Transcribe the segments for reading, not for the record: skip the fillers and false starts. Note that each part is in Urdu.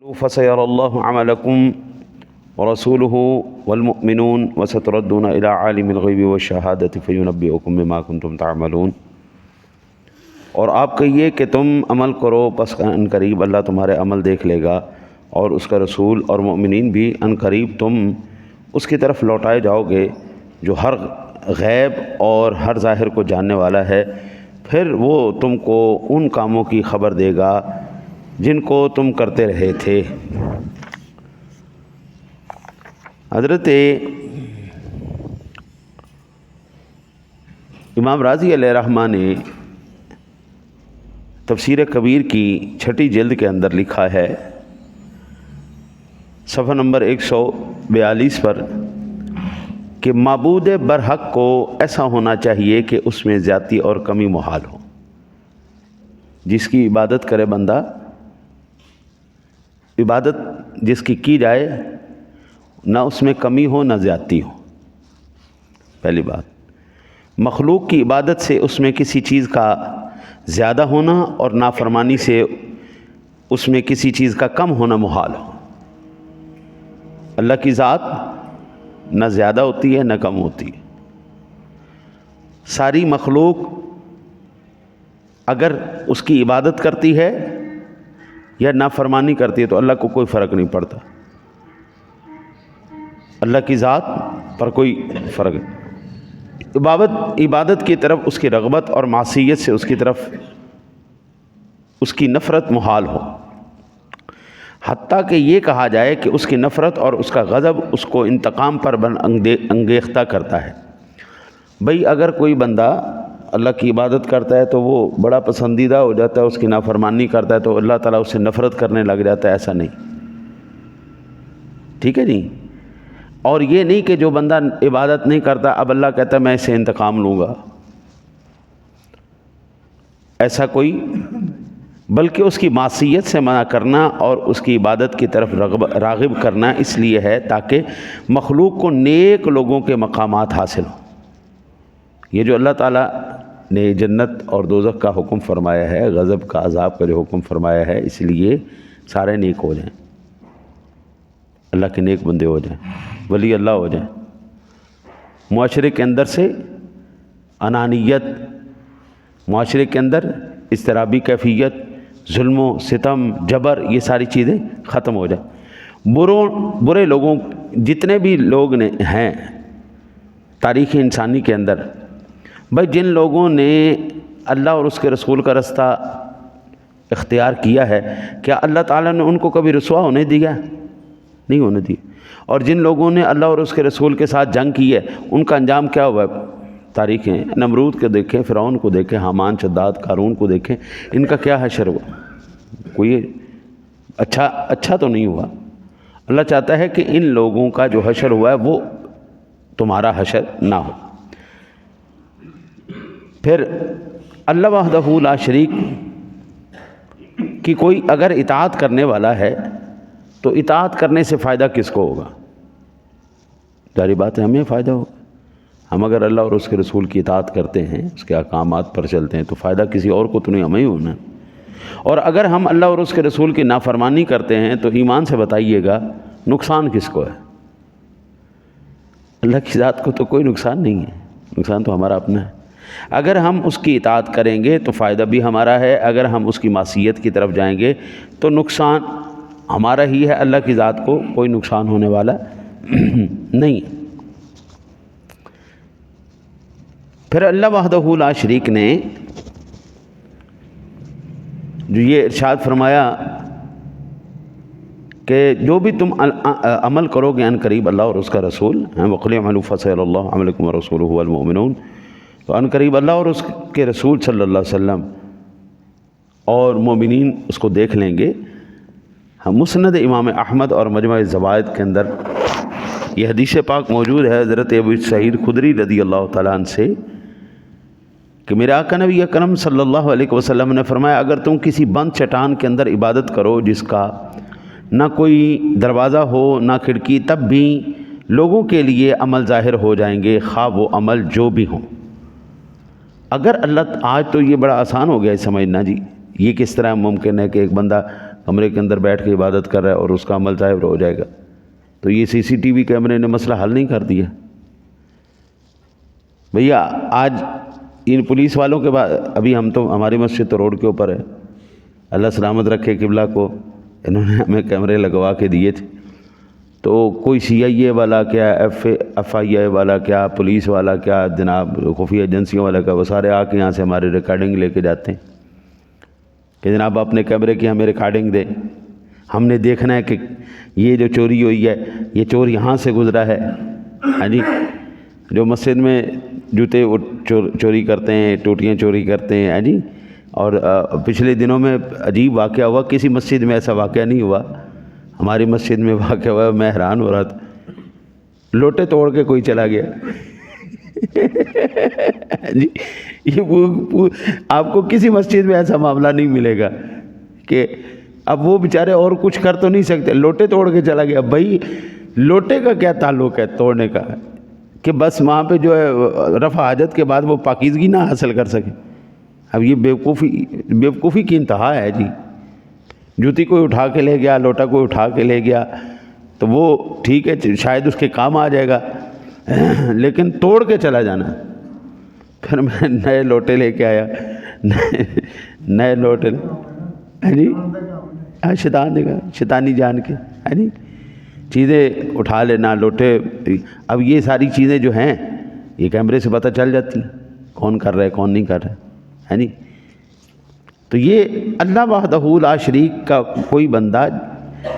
فسيرى الله عملكم ورسوله والمؤمنون وستردون إلى عالم الغیب والشہادة فینبئکم بما کنتم تعملون۔ اور آپ کہیے کہ تم عمل کرو پس ان قریب اللہ تمہارے عمل دیکھ لے گا، اور اس کا رسول اور مؤمنین بھی ان قریب تم اس کی طرف لوٹائے جاؤ گے جو ہر غیب اور ہر ظاہر کو جاننے والا ہے، پھر وہ تم کو ان کاموں کی خبر دے گا جن کو تم کرتے رہے تھے۔ حضرت امام راضی علیہ رحمہ نے تفسیر کبیر کی 6 جلد کے اندر لکھا ہے، صفحہ نمبر 142 پر، کہ معبود برحق کو ایسا ہونا چاہیے کہ اس میں زیادتی اور کمی محال ہو۔ جس کی عبادت کرے بندہ، عبادت جس کی جائے، نہ اس میں کمی ہو نہ زیادتی ہو۔ پہلی بات، مخلوق کی عبادت سے اس میں کسی چیز کا زیادہ ہونا اور نافرمانی سے اس میں کسی چیز کا کم ہونا محال ہو۔ اللہ کی ذات نہ زیادہ ہوتی ہے نہ کم ہوتی ہے۔ ساری مخلوق اگر اس کی عبادت کرتی ہے یا نافرمانی کرتی ہے تو اللہ کو کوئی فرق نہیں پڑتا، اللہ کی ذات پر کوئی فرق نہیں۔ عبادت کی طرف اس کی رغبت اور معصیت سے اس کی طرف اس کی نفرت محال ہو، حتیٰ کہ یہ کہا جائے کہ اس کی نفرت اور اس کا غضب اس کو انتقام پر انگیختہ کرتا ہے۔ بھئی اگر کوئی بندہ اللہ کی عبادت کرتا ہے تو وہ بڑا پسندیدہ ہو جاتا ہے، اس کی نافرمانی کرتا ہے تو اللہ تعالیٰ اس سے نفرت کرنے لگ جاتا ہے، ایسا نہیں، ٹھیک ہے نہیں۔ اور یہ نہیں کہ جو بندہ عبادت نہیں کرتا اب اللہ کہتا ہے میں اسے انتقام لوں گا، ایسا کوئی، بلکہ اس کی معصیت سے منع کرنا اور اس کی عبادت کی طرف راغب کرنا اس لیے ہے تاکہ مخلوق کو نیک لوگوں کے مقامات حاصل ہوں۔ یہ جو اللہ تعالیٰ نے جنت اور دوزخ کا حکم فرمایا ہے، غضب کا عذاب کا جو حکم فرمایا ہے، اس لیے سارے نیک ہو جائیں، اللہ کے نیک بندے ہو جائیں، ولی اللہ ہو جائیں۔ معاشرے کے اندر سے انانیت، معاشرے کے اندر اضطرابی کیفیت، ظلم و ستم، جبر، یہ ساری چیزیں ختم ہو جائیں۔ برے لوگوں، جتنے بھی لوگ ہیں تاریخ انسانی کے اندر، بھائی جن لوگوں نے اللہ اور اس کے رسول کا رستہ اختیار کیا ہے، کیا اللہ تعالیٰ نے ان کو کبھی رسوا ہونے دیا؟ نہیں ہونے دیا۔ اور جن لوگوں نے اللہ اور اس کے رسول کے ساتھ جنگ کی ہے، ان کا انجام کیا ہوا ہے؟ تاریخیں نمرود کو دیکھیں، فرعون کو دیکھیں، حامان، شداد، قارون کو دیکھیں، ان کا کیا حشر ہوا؟ کوئی اچھا تو نہیں ہوا۔ اللہ چاہتا ہے کہ ان لوگوں کا جو حشر ہوا ہے وہ تمہارا حشر نہ ہو۔ پھر اللہ وحدہ لا شریک کی کوئی اگر اطاعت کرنے والا ہے تو اطاعت کرنے سے فائدہ کس کو ہوگا؟ ظاہر بات ہے ہمیں فائدہ ہوگا۔ ہم اگر اللہ اور اس کے رسول کی اطاعت کرتے ہیں، اس کے احکامات پر چلتے ہیں، تو فائدہ کسی اور کو تو نہیں، ہمیں ہی ہونا۔ اور اگر ہم اللہ اور اس کے رسول کی نافرمانی کرتے ہیں تو ایمان سے بتائیے گا نقصان کس کو ہے؟ اللہ کی ذات کو تو کوئی نقصان نہیں ہے، نقصان تو ہمارا اپنا ہے۔ اگر ہم اس کی اطاعت کریں گے تو فائدہ بھی ہمارا ہے، اگر ہم اس کی معصیت کی طرف جائیں گے تو نقصان ہمارا ہی ہے، اللہ کی ذات کو کوئی نقصان ہونے والا نہیں۔ پھر اللہ وحدہ لا شریک نے جو یہ ارشاد فرمایا کہ جو بھی تم عمل کرو گے ان قریب اللہ اور اس کا رسول ہیں، وَقُلْ اعْمَلُوا فَسَيَرَى اللَّهُ عَمَلَكُمْ وَرَسُولُهُ وَالْمُؤْمِنُونَ، تو ان قریب اللہ اور اس کے رسول صلی اللہ علیہ وسلم اور مومنین اس کو دیکھ لیں گے۔ ہم مسند امام احمد اور مجمع الزوائد کے اندر یہ حدیث پاک موجود ہے حضرت ابو سعید خدری رضی اللہ تعالیٰ عنہ سے، کہ میرے آقا نبی اکرم صلی اللہ علیہ وسلم نے فرمایا اگر تم کسی بند چٹان کے اندر عبادت کرو جس کا نہ کوئی دروازہ ہو نہ کھڑکی، تب بھی لوگوں کے لیے عمل ظاہر ہو جائیں گے، خواہ وہ عمل جو بھی ہوں۔ اگر اللہ، آج تو یہ بڑا آسان ہو گیا ہے سمجھنا، جی یہ کس طرح ممکن ہے کہ ایک بندہ کمرے کے اندر بیٹھ کے عبادت کر رہا ہے اور اس کا عمل ظاہر ہو جائے گا، تو یہ CCTV کیمرے نے مسئلہ حل نہیں کر دیا؟ بھیا آج ان پولیس والوں کے بعد، ابھی ہماری مسجد تو روڈ کے اوپر ہے، اللہ سلامت رکھے قبلہ کو، انہوں نے ہمیں کیمرے لگوا کے دیے تھے، تو کوئی CIA والا کیا، FIA والا کیا، پولیس والا کیا، جناب خفیہ ایجنسیوں والا کیا، وہ سارے آ کے یہاں سے ہماری ریکارڈنگ لے کے جاتے ہیں کہ جناب اپنے کیمرے کی ہمیں ریکارڈنگ دیں، ہم نے دیکھنا ہے کہ یہ جو چوری ہوئی ہے یہ چور یہاں سے گزرا ہے، ہاں جی، جو مسجد میں جوتے چوری کرتے ہیں، ٹوٹیاں چوری کرتے ہیں، ہاں جی۔ اور پچھلے دنوں میں عجیب واقعہ ہوا، کسی مسجد میں ایسا واقعہ نہیں ہوا، ہماری مسجد میں واقعہ ہوا، میں حیران ہو رہا تھا، لوٹے توڑ کے کوئی چلا گیا جی، یہ آپ کو کسی مسجد میں ایسا معاملہ نہیں ملے گا کہ اب وہ بیچارے اور کچھ کر تو نہیں سکتے، لوٹے توڑ کے چلا گیا۔ بھائی لوٹے کا کیا تعلق ہے توڑنے کا، کہ بس وہاں پہ جو ہے رفع حاجت کے بعد وہ پاکیزگی نہ حاصل کر سکے؟ اب یہ بیوقوفی کی انتہا ہے جی۔ جوتی کوئی اٹھا کے لے گیا، لوٹا کوئی اٹھا کے لے گیا تو وہ ٹھیک ہے، شاید اس کے کام آ جائے گا، لیکن توڑ کے چلا جانا۔ پھر میں نئے لوٹے لے کے آیا، نئے لوٹے، جی شیطان دیکھا، شیطانی جان کے، ہے نہیں، چیزیں اٹھا لینا، لوٹے۔ اب یہ ساری چیزیں جو ہیں یہ کیمرے سے پتہ چل جاتی ہیں کون کر رہا ہے کون نہیں کر رہا ہے نہیں۔ تو یہ اللہ وحدہ لا شریک کا کوئی بندہ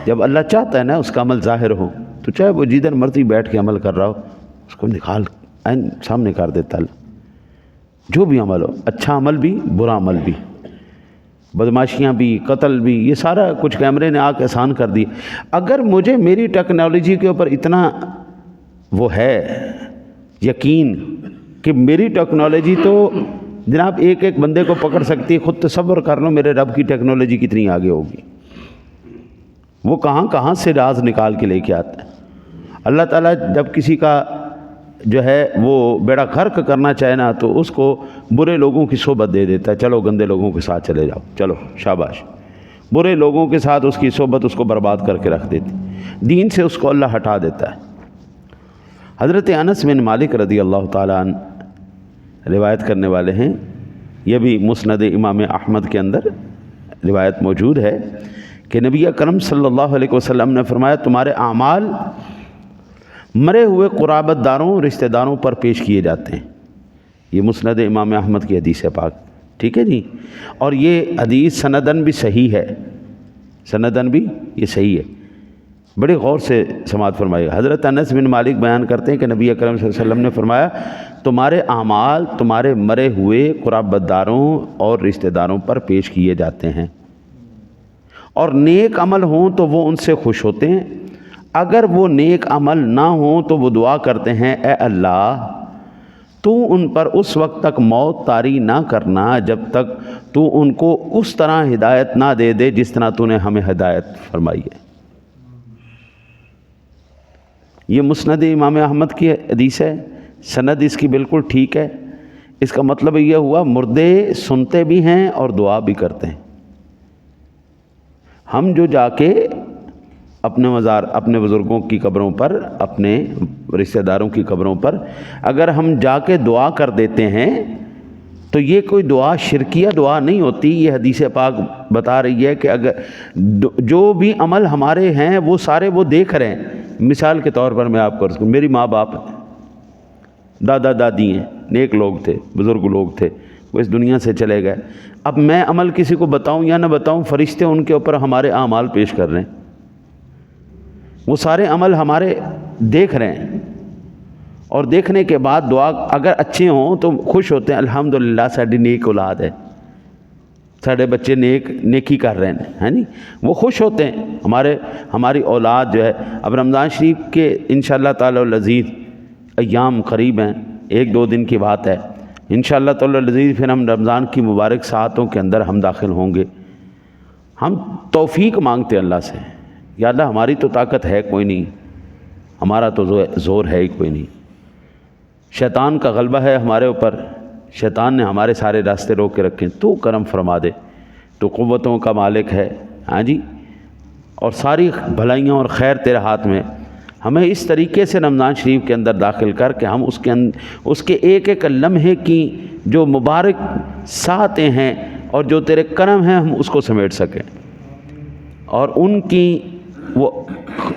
جب اللہ چاہتا ہے نا اس کا عمل ظاہر ہو، تو چاہے وہ جدھر مرضی بیٹھ کے عمل کر رہا ہو اس کو نکال عین سامنے کر دیتا اللہ، جو بھی عمل ہو، اچھا عمل بھی برا عمل بھی، بدماشیاں بھی، قتل بھی، یہ سارا کچھ کیمرے نے آ کے آسان کر دی۔ اگر مجھے میری ٹیکنالوجی کے اوپر اتنا وہ ہے یقین کہ میری ٹیکنالوجی تو جناب ایک ایک بندے کو پکڑ سکتی ہے، خود تصور کر لو میرے رب کی ٹیکنالوجی کتنی آگے ہوگی، وہ کہاں کہاں سے راز نکال کے لے کے آتا ہے۔ اللہ تعالیٰ جب کسی کا جو ہے وہ بیڑا غرق کرنا چاہے نا تو اس کو برے لوگوں کی صحبت دے دیتا ہے، چلو گندے لوگوں کے ساتھ چلے جاؤ، چلو شاباش۔ برے لوگوں کے ساتھ اس کی صحبت اس کو برباد کر کے رکھ دیتی، دین سے اس کو اللہ ہٹا دیتا ہے۔ حضرت انس بن مالک رضی اللہ تعالیٰ عنہ روایت کرنے والے ہیں، یہ بھی مسند امام احمد کے اندر روایت موجود ہے کہ نبی اکرم صلی اللہ علیہ وسلم نے فرمایا تمہارے اعمال مرے ہوئے قرابت داروں رشتہ داروں پر پیش کیے جاتے ہیں۔ یہ مسند امام احمد کی حدیث ہے پاک، ٹھیک ہے جی، اور یہ حدیث سندن بھی صحیح ہے، سندن بھی یہ صحیح ہے، بڑے غور سے سماعت فرمائیے۔ حضرت انس بن مالک بیان کرتے ہیں کہ نبی اکرم صلی اللہ علیہ وسلم نے فرمایا تمہارے اعمال تمہارے مرے ہوئے قرابت داروں اور رشتہ داروں پر پیش کیے جاتے ہیں، اور نیک عمل ہوں تو وہ ان سے خوش ہوتے ہیں، اگر وہ نیک عمل نہ ہوں تو وہ دعا کرتے ہیں اے اللہ تو ان پر اس وقت تک موت طاری نہ کرنا جب تک تو ان کو اس طرح ہدایت نہ دے دے جس طرح تو نے ہمیں ہدایت فرمائی ہے۔ یہ مسند امام احمد کی حدیث ہے، سند اس کی بالکل ٹھیک ہے۔ اس کا مطلب یہ ہوا مردے سنتے بھی ہیں اور دعا بھی کرتے ہیں۔ ہم جو جا کے اپنے مزار، اپنے بزرگوں کی قبروں پر، اپنے رشتہ داروں کی قبروں پر اگر ہم جا کے دعا کر دیتے ہیں تو یہ کوئی دعا شرکیہ دعا نہیں ہوتی۔ یہ حدیث پاک بتا رہی ہے کہ اگر جو بھی عمل ہمارے ہیں وہ سارے وہ دیکھ رہے ہیں۔ مثال کے طور پر میں آپ کو عرض کروں، میری ماں باپ دادا دادی ہیں، نیک لوگ تھے، بزرگ لوگ تھے، وہ اس دنیا سے چلے گئے۔ اب میں عمل کسی کو بتاؤں یا نہ بتاؤں، فرشتے ان کے اوپر ہمارے اعمال پیش کر رہے ہیں، وہ سارے عمل ہمارے دیکھ رہے ہیں، اور دیکھنے کے بعد دعا اگر اچھے ہوں تو خوش ہوتے ہیں، الحمدللہ ساڈی نیک اولاد ہے، ساڈے بچے نیکی کر رہے ہیں، ہے نہیں، وہ خوش ہوتے ہیں ہماری اولاد جو ہے۔ اب رمضان شریف کے انشاءاللہ تعالی العزیز ایام قریب ہیں، 1-2 دن کی بات ہے، انشاءاللہ تعالی العزیز پھر ہم رمضان کی مبارک ساعتوں کے اندر ہم داخل ہوں گے۔ ہم توفیق مانگتے ہیں اللہ سے، یا اللہ ہماری تو طاقت ہے کوئی نہیں، ہمارا تو زور ہے ہی کوئی نہیں، شیطان کا غلبہ ہے ہمارے اوپر، شیطان نے ہمارے سارے راستے روک کے رکھے، تو کرم فرما دے، تو قوتوں کا مالک ہے، ہاں جی، اور ساری بھلائیاں اور خیر تیرے ہاتھ میں. ہمیں اس طریقے سے رمضان شریف کے اندر داخل کر کے ہم اس کے ایک ایک لمحے کی جو مبارک ساعتیں ہیں اور جو تیرے کرم ہیں ہم اس کو سمیٹ سکیں، اور ان کی وہ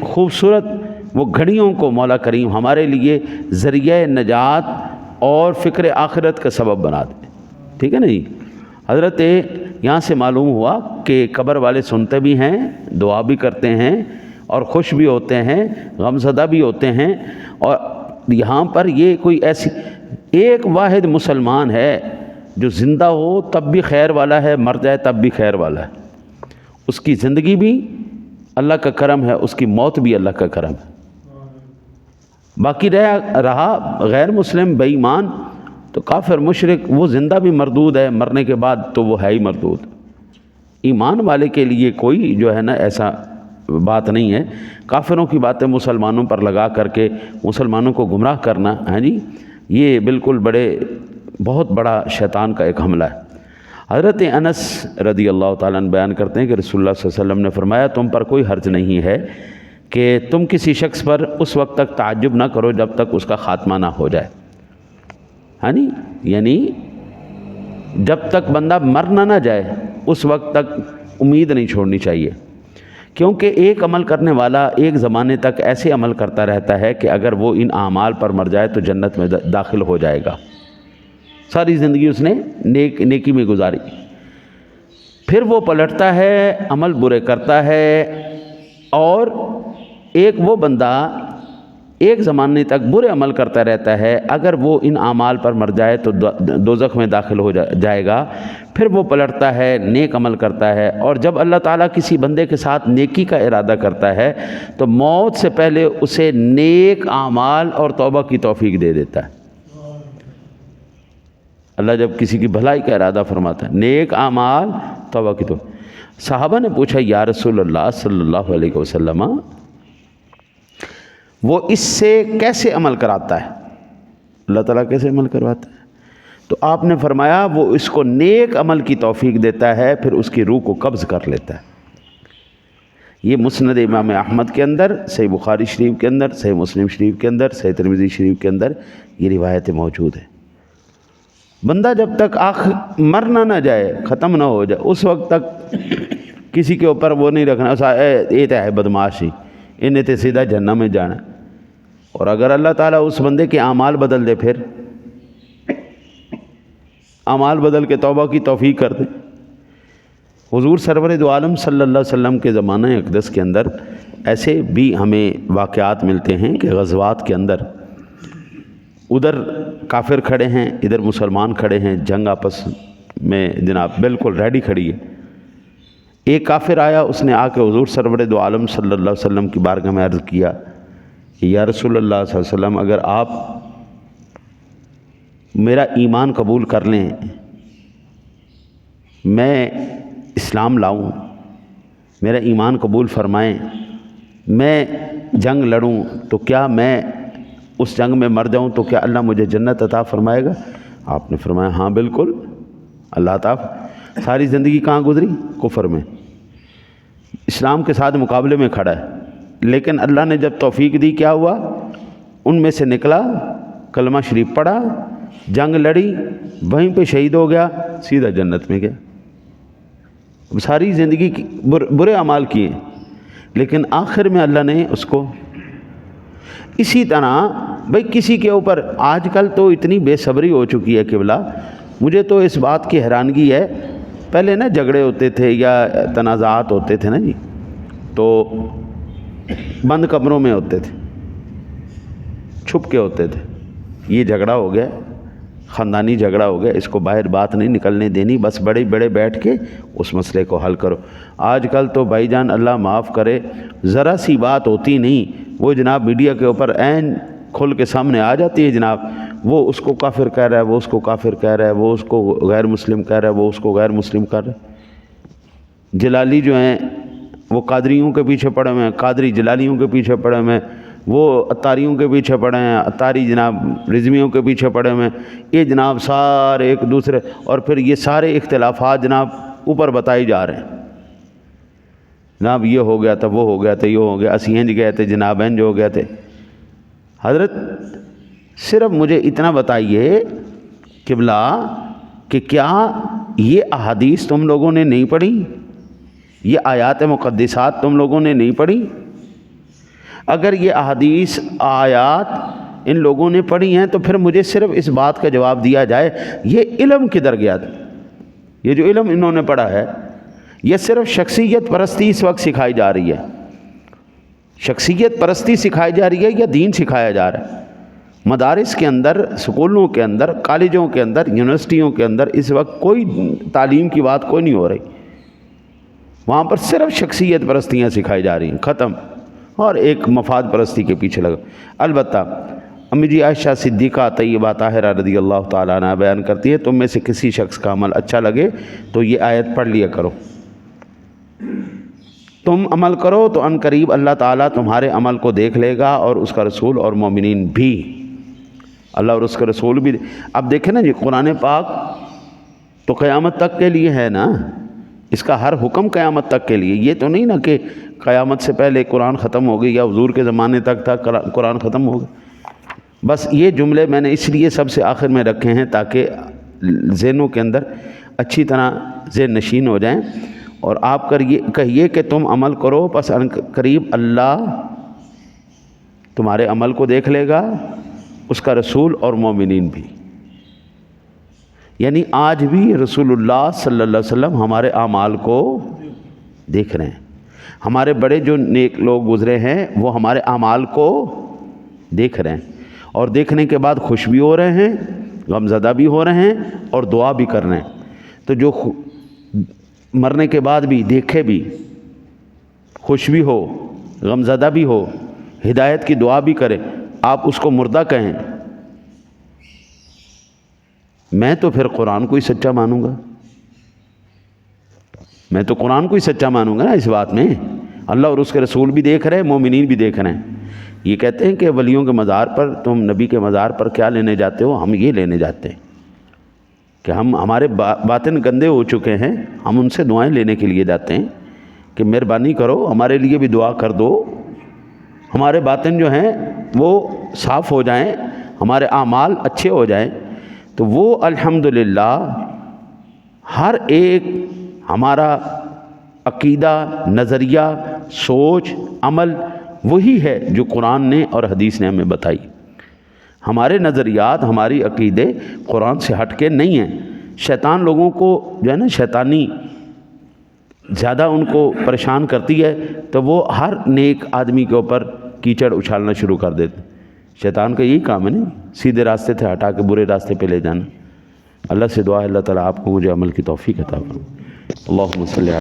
خوبصورت وہ گھڑیوں کو مولا کریم ہمارے لیے ذریعہ نجات اور فکر آخرت کا سبب بنا دے. ٹھیک ہے نا جی. حضرت یہاں سے معلوم ہوا کہ قبر والے سنتے بھی ہیں، دعا بھی کرتے ہیں اور خوش بھی ہوتے ہیں، غم زدہ بھی ہوتے ہیں. اور یہاں پر یہ کوئی ایسی ایک واحد مسلمان ہے جو زندہ ہو تب بھی خیر والا ہے، مر جائے تب بھی خیر والا ہے. اس کی زندگی بھی اللہ کا کرم ہے، اس کی موت بھی اللہ کا کرم ہے. باقی رہا غیر مسلم بے ایمان تو کافر مشرک، وہ زندہ بھی مردود ہے، مرنے کے بعد تو وہ ہے ہی مردود. ایمان والے کے لیے کوئی جو ہے نا ایسا بات نہیں ہے. کافروں کی باتیں مسلمانوں پر لگا کر کے مسلمانوں کو گمراہ کرنا ہے جی، یہ بالکل بہت بڑا شیطان کا ایک حملہ ہے. حضرت انس رضی اللہ تعالیٰ عنہ بیان کرتے ہیں کہ رسول اللہ صلی اللہ علیہ وسلم نے فرمایا تم پر کوئی حرج نہیں ہے کہ تم کسی شخص پر اس وقت تک تعجب نہ کرو جب تک اس کا خاتمہ نہ ہو جائے. ہاں جی، یعنی جب تک بندہ مرنا نہ جائے اس وقت تک امید نہیں چھوڑنی چاہیے، کیونکہ ایک عمل کرنے والا ایک زمانے تک ایسے عمل کرتا رہتا ہے کہ اگر وہ ان اعمال پر مر جائے تو جنت میں داخل ہو جائے گا. ساری زندگی اس نے نیکی میں گزاری، پھر وہ پلٹتا ہے، عمل برے کرتا ہے، اور ایک وہ بندہ ایک زمانے تک برے عمل کرتا رہتا ہے، اگر وہ ان اعمال پر مر جائے تو دوزخ میں داخل ہو جائے گا. پھر وہ پلٹتا ہے، نیک عمل کرتا ہے، اور جب اللہ تعالیٰ کسی بندے کے ساتھ نیکی کا ارادہ کرتا ہے تو موت سے پہلے اسے نیک اعمال اور توبہ کی توفیق دے دیتا ہے. اللہ جب کسی کی بھلائی کا ارادہ فرماتا ہے، نیک اعمال توبہ کی توفیق. صحابہ نے پوچھا یا رسول اللہ صلی اللہ علیہ وسلم وہ اس سے کیسے عمل کراتا ہے؟ اللہ تعالیٰ کیسے عمل کرواتا ہے؟ تو آپ نے فرمایا وہ اس کو نیک عمل کی توفیق دیتا ہے، پھر اس کی روح کو قبض کر لیتا ہے. یہ مسند امام احمد کے اندر، صحیح بخاری شریف کے اندر، صحیح مسلم شریف کے اندر، صحیح ترمذی شریف کے اندر یہ روایتیں موجود ہیں. بندہ جب تک مرنا نہ جائے، ختم نہ ہو جائے، اس وقت تک کسی کے اوپر وہ نہیں رکھنا یہ تو ہے بدماشی، انہیں تو سیدھا جہنم میں جانا. اور اگر اللہ تعالیٰ اس بندے کے اعمال بدل دے، پھر اعمال بدل کے توبہ کی توفیق کر دے. حضور سرور دو عالم صلی اللہ علیہ وسلم کے زمانہ اقدس کے اندر ایسے بھی ہمیں واقعات ملتے ہیں کہ غزوات کے اندر ادھر کافر کھڑے ہیں، ادھر مسلمان کھڑے ہیں، جنگ آپس میں جناب بالکل ریڈی کھڑی ہے. ایک کافر آیا، اس نے آ کے حضور سرور دو عالم صلی اللہ علیہ وسلم کی بارگاہ میں عرض کیا کہ یا رسول اللہ صلی اللہ علیہ وسلم اگر آپ میرا ایمان قبول کر لیں، میں اسلام لاؤں، میرا ایمان قبول فرمائیں، میں جنگ لڑوں تو کیا میں اس جنگ میں مر جاؤں تو کیا اللہ مجھے جنت عطا فرمائے گا؟ آپ نے فرمایا ہاں بالکل. اللہ تعالیٰ ساری زندگی کہاں گزری؟ کفر میں، اسلام کے ساتھ مقابلے میں کھڑا ہے، لیکن اللہ نے جب توفیق دی کیا ہوا؟ ان میں سے نکلا، کلمہ شریف پڑھا، جنگ لڑی، وہیں پہ شہید ہو گیا، سیدھا جنت میں گیا. ساری زندگی برے اعمال کیے، لیکن آخر میں اللہ نے اس کو. اسی طرح بھئی کسی کے اوپر آج کل تو اتنی بے صبری ہو چکی ہے قبلہ، مجھے تو اس بات کی حیرانگی ہے. پہلے نا جھگڑے ہوتے تھے یا تنازعات ہوتے تھے نا جی، تو بند کمروں میں ہوتے تھے، چھپ کے ہوتے تھے. یہ جھگڑا ہو گیا، خاندانی جھگڑا ہو گیا، اس کو باہر بات نہیں نکلنے دینی، بس بڑے بڑے بیٹھ کے اس مسئلے کو حل کرو. آج کل تو بھائی جان اللہ معاف کرے، ذرا سی بات ہوتی نہیں، وہ جناب میڈیا کے اوپر عین کھل کے سامنے آ جاتی ہے جناب. وہ اس کو کافر کہہ رہا ہے، وہ اس کو کافر کہہ رہا ہے، وہ اس کو غیر مسلم کہہ رہا ہے، وہ اس کو غیر مسلم کہہ رہا ہے. جلالی جو ہیں وہ قادریوں کے پیچھے پڑے ہوئے ہیں، قادری جلالیوں کے پیچھے پڑے ہوئے ہیں، وہ اتاریوں کے پیچھے پڑے ہیں، اتاری جناب رضویوں کے پیچھے پڑے ہوئے ہیں. یہ جناب سارے ایک دوسرے، اور پھر یہ سارے اختلافات جناب اوپر بتائی جا رہے ہیں. جناب یہ ہو گیا تھا، وہ ہو گیا تھا، یہ ہو گیا، اسی ہنج گئے تھے جناب، ہنج ہو گئے تھے۔ حضرت صرف مجھے اتنا بتائیے قبلہ کہ کیا یہ احادیث تم لوگوں نے نہیں پڑھی؟ یہ آیات مقدسات تم لوگوں نے نہیں پڑھی؟ اگر یہ احادیث آیات ان لوگوں نے پڑھی ہیں تو پھر مجھے صرف اس بات کا جواب دیا جائے یہ علم کدھر گیا تھا؟ یہ جو علم انہوں نے پڑھا ہے یہ صرف شخصیت پرستی اس وقت سکھائی جا رہی ہے۔ شخصیت پرستی سکھائی جا رہی ہے یا دین سکھایا جا رہا ہے؟ مدارس کے اندر، سکولوں کے اندر، کالجوں کے اندر، یونیورسٹیوں کے اندر اس وقت کوئی تعلیم کی بات کوئی نہیں ہو رہی، وہاں پر صرف شخصیت پرستیاں سکھائی جا رہی ہیں، ختم، اور ایک مفاد پرستی کے پیچھے لگا۔ البتہ امی جی عائشہ صدیقہ طیبہ طاہرہ رضی اللہ تعالیٰ عنہ بیان کرتی ہے، تم میں سے کسی شخص کا عمل اچھا لگے تو یہ آیت پڑھ لیا کرو، تم عمل کرو تو ان قریب اللہ تعالیٰ تمہارے عمل کو دیکھ لے گا، اور اس کا رسول اور مومنین بھی، اللہ اور اس کا رسول بھی۔ اب دیکھیں نا جی، قرآن پاک تو قیامت تک کے لیے ہے نا، اس کا ہر حکم قیامت تک کے لیے، یہ تو نہیں نا کہ قیامت سے پہلے قرآن ختم ہو گئی یا حضور کے زمانے تک تھا قرآن ختم ہو گیا۔ بس یہ جملے میں نے اس لیے سب سے آخر میں رکھے ہیں تاکہ ذہنوں کے اندر اچھی طرح ذہن نشین ہو جائیں، اور آپ کہیے کہ تم عمل کرو پس ان قریب اللہ تمہارے عمل کو دیکھ لے گا، اس کا رسول اور مومنین بھی۔ یعنی آج بھی رسول اللہ صلی اللہ علیہ وسلم ہمارے اعمال کو دیکھ رہے ہیں، ہمارے بڑے جو نیک لوگ گزرے ہیں وہ ہمارے اعمال کو دیکھ رہے ہیں، اور دیکھنے کے بعد خوش بھی ہو رہے ہیں، غمزدہ بھی ہو رہے ہیں، اور دعا بھی کر رہے ہیں۔ تو جو مرنے کے بعد بھی دیکھے بھی، خوش بھی ہو، غمزدہ بھی ہو، ہدایت کی دعا بھی کرے، آپ اس کو مردہ کہیں، میں تو پھر قرآن کو ہی سچا مانوں گا، میں تو قرآن کو ہی سچا مانوں گا نا اس بات میں۔ اللہ اور اس کے رسول بھی دیکھ رہے ہیں، مومنین بھی دیکھ رہے ہیں۔ یہ کہتے ہیں کہ ولیوں کے مزار پر تم نبی کے مزار پر کیا لینے جاتے ہو؟ ہم یہ لینے جاتے ہیں کہ ہمارے باطن گندے ہو چکے ہیں، ہم ان سے دعائیں لینے کے لیے جاتے ہیں کہ مہربانی کرو ہمارے لیے بھی دعا کر دو، ہمارے باطن جو ہیں وہ صاف ہو جائیں، ہمارے اعمال اچھے ہو جائیں۔ تو وہ الحمدللہ ہر ایک ہمارا عقیدہ، نظریہ، سوچ، عمل وہی ہے جو قرآن نے اور حدیث نے ہمیں بتائی۔ ہمارے نظریات، ہماری عقیدے قرآن سے ہٹ کے نہیں ہیں۔ شیطان لوگوں کو جو ہے نا شیطانی زیادہ ان کو پریشان کرتی ہے تو وہ ہر نیک آدمی کے اوپر کیچڑ اچھالنا شروع کر دیتے۔ شیطان کا یہی کام ہے نا، سیدھے راستے سے ہٹا کے برے راستے پہ لے جانا۔ اللہ سے دعا ہے اللہ تعالیٰ آپ کو مجھے عمل کی توفیق عطا فرمائے۔ اللہم صلی